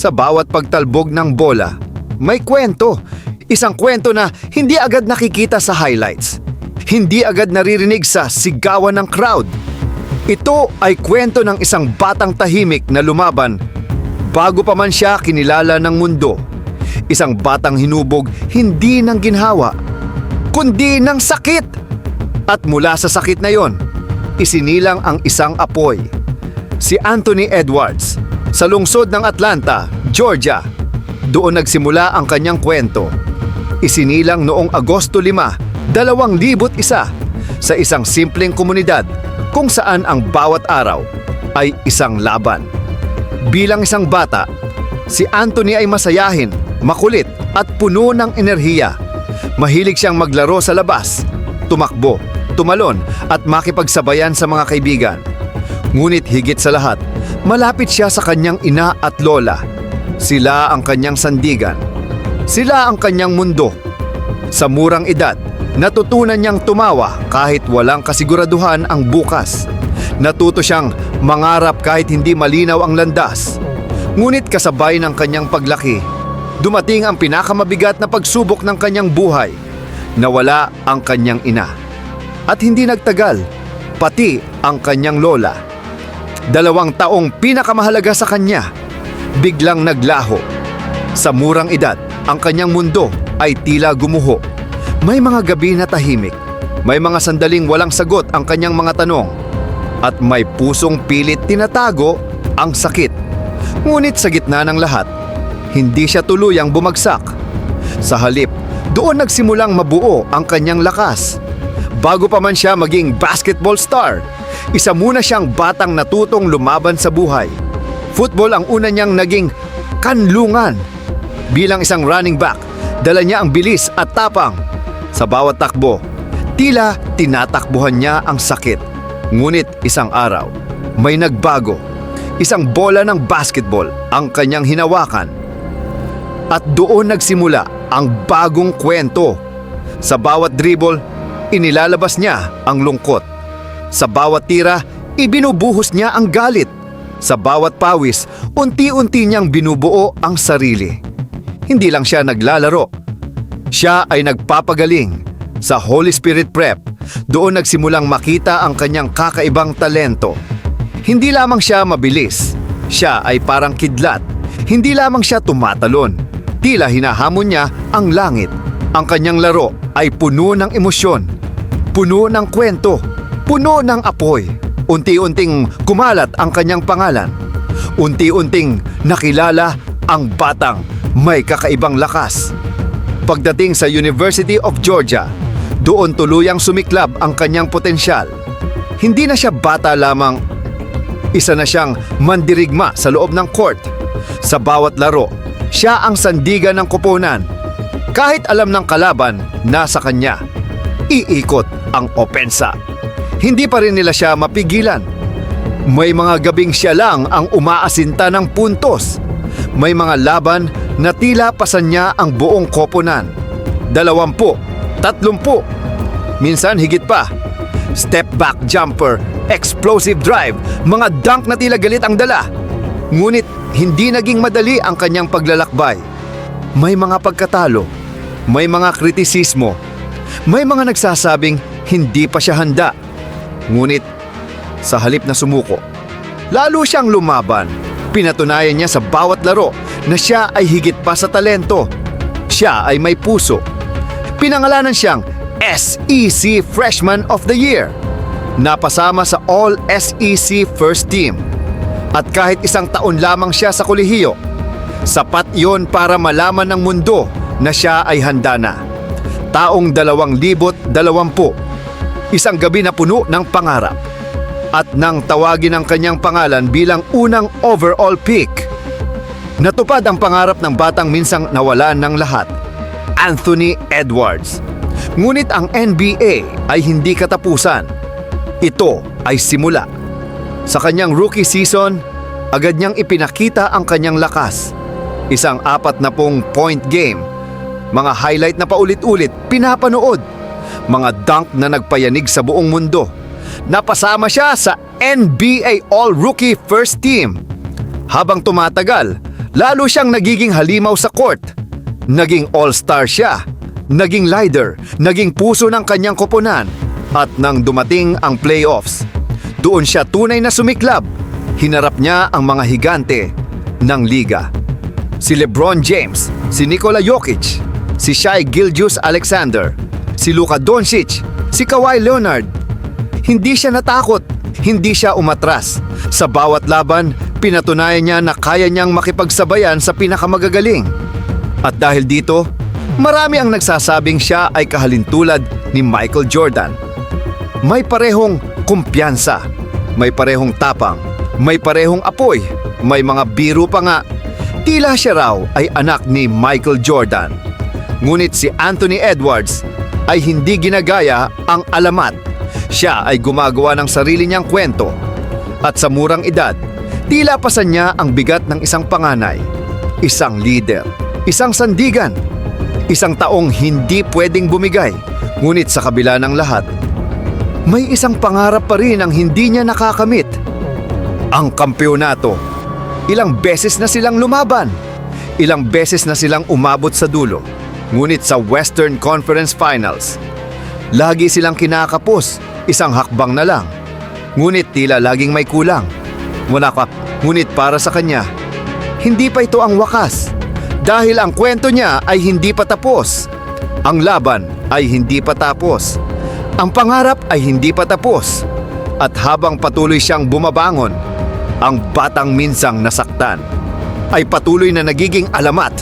Sa bawat pagtalbog ng bola, may kwento. Isang kwento na hindi agad nakikita sa highlights. Hindi agad naririnig sa sigawan ng crowd. Ito ay kwento ng isang batang tahimik na lumaban bago pa man siya kinilala ng mundo. Isang batang hinubog hindi ng ginhawa, kundi ng sakit. At mula sa sakit na yon, isinilang ang isang apoy. Si Anthony Edwards, sa lungsod ng Atlanta, Georgia. Doon nagsimula ang kanyang kwento. Isinilang noong Agosto 5, 2001 sa isang simpleng komunidad kung saan ang bawat araw ay isang laban. Bilang isang bata, si Anthony ay masayahin, makulit at puno ng enerhiya. Mahilig siyang maglaro sa labas, tumakbo, tumalon at makipagsabayan sa mga kaibigan. Ngunit higit sa lahat, malapit siya sa kanyang ina at lola. Sila ang kanyang sandigan. Sila ang kanyang mundo. Sa murang edad, natutunan niyang tumawa kahit walang kasiguraduhan ang bukas. Natuto siyang mangarap kahit hindi malinaw ang landas. Ngunit kasabay ng kanyang paglaki, dumating ang pinakamabigat na pagsubok ng kanyang buhay. Nawala ang kanyang ina. At hindi nagtagal, pati ang kanyang lola. 2 taong pinakamahalaga sa kanya, biglang naglaho. Sa murang edad, ang kanyang mundo ay tila gumuho. May mga gabi na tahimik, may mga sandaling walang sagot ang kanyang mga tanong, at may pusong pilit tinatago ang sakit. Ngunit sa gitna ng lahat, hindi siya tuluyang bumagsak. Sa halip, doon nagsimulang mabuo ang kanyang lakas. Bago pa man siya maging basketball star, isa muna siyang batang natutong lumaban sa buhay. Football ang una niyang naging kanlungan. Bilang isang running back, dala niya ang bilis at tapang. Sa bawat takbo, tila tinatakbuhan niya ang sakit. Ngunit isang araw, may nagbago. Isang bola ng basketball ang kanyang hinawakan. At doon nagsimula ang bagong kwento. Sa bawat dribble, inilalabas niya ang lungkot. Sa bawat tira, ibinubuhos niya ang galit. Sa bawat pawis, unti-unti niyang binubuo ang sarili. Hindi lang siya naglalaro. Siya ay nagpapagaling. Sa Holy Spirit Prep, doon nagsimulang makita ang kanyang kakaibang talento. Hindi lamang siya mabilis. Siya ay parang kidlat. Hindi lamang siya tumatalon. Tila hinahamon niya ang langit. Ang kanyang laro ay puno ng emosyon, puno ng kwento, puno ng apoy. Unti-unting kumalat ang kanyang pangalan. Unti-unting nakilala ang batang may kakaibang lakas. Pagdating sa University of Georgia, doon tuluyang sumiklab ang kanyang potensyal. Hindi na siya bata lamang, isa na siyang mandirigma sa loob ng court. Sa bawat laro, siya ang sandigan ng koponan. Kahit alam ng kalaban, nasa kanya. Iikot ang opensa. Hindi pa rin nila siya mapigilan. May mga gabing siya lang ang umaasinta ng puntos. May mga laban na tila pasan niya ang buong koponan. 20, 30, minsan higit pa. Step back jumper, explosive drive, mga dunk na tila galit ang dala. Ngunit hindi naging madali ang kanyang paglalakbay. May mga pagkatalo, may mga kritisismo, may mga nagsasabing hindi pa siya handa. Ngunit sa halip na sumuko, lalo siyang lumaban. Pinatunayan niya sa bawat laro na siya ay higit pa sa talento. Siya ay may puso. Pinangalanan siyang SEC Freshman of the Year. Napasama sa All-SEC First Team. At kahit 1 taon lamang siya sa kolehiyo, sapat yon para malaman ng mundo na siya ay handa na. Taong 2020, isang gabi na puno ng pangarap. At nang tawagin ang kanyang pangalan bilang unang overall pick, natupad ang pangarap ng batang minsang nawalan ng lahat, Anthony Edwards. Ngunit ang NBA ay hindi katapusan. Ito ay simula. Sa kanyang rookie season, agad niyang ipinakita ang kanyang lakas. Isang 40-point game, mga highlight na paulit-ulit pinapanood, mga dunk na nagpayanig sa buong mundo. Napasama siya sa NBA All-Rookie First Team. Habang tumatagal, lalo siyang nagiging halimaw sa court. Naging all-star siya, naging leader, naging puso ng kanyang koponan. At nang dumating ang playoffs, doon siya tunay na sumiklab. Hinarap niya ang mga higante ng liga. Si LeBron James, si Nikola Jokic, si Shai Gilgeous-Alexander, si Luka Doncic, si Kawhi Leonard. Hindi siya natakot, hindi siya umatras. Sa bawat laban, pinatunayan niya na kaya niyang makipagsabayan sa pinakamagagaling. At dahil dito, marami ang nagsasabing siya ay kahalintulad ni Michael Jordan. May parehong kumpiyansa, may parehong tapang, may parehong apoy, may mga biro pa nga. Tila siya raw ay anak ni Michael Jordan. Ngunit si Anthony Edwards ay hindi ginagaya ang alamat. Siya ay gumagawa ng sarili niyang kwento. At sa murang edad, tila pasan niya ang bigat ng isang panganay, isang leader, isang sandigan, isang taong hindi pwedeng bumigay. Ngunit sa kabila ng lahat, may isang pangarap pa rin ang hindi niya nakakamit. Ang kampeonato. Ilang beses na silang lumaban. Ilang beses na silang umabot sa dulo. Ngunit sa Western Conference Finals, lagi silang kinakapos, isang hakbang na lang. Ngunit tila laging may kulang. Ngunit para sa kanya, hindi pa ito ang wakas. Dahil ang kwento niya ay hindi pa tapos. Ang laban ay hindi pa tapos. Ang pangarap ay hindi pa tapos. At habang patuloy siyang bumabangon, ang batang minsang nasaktan ay patuloy na nagiging alamat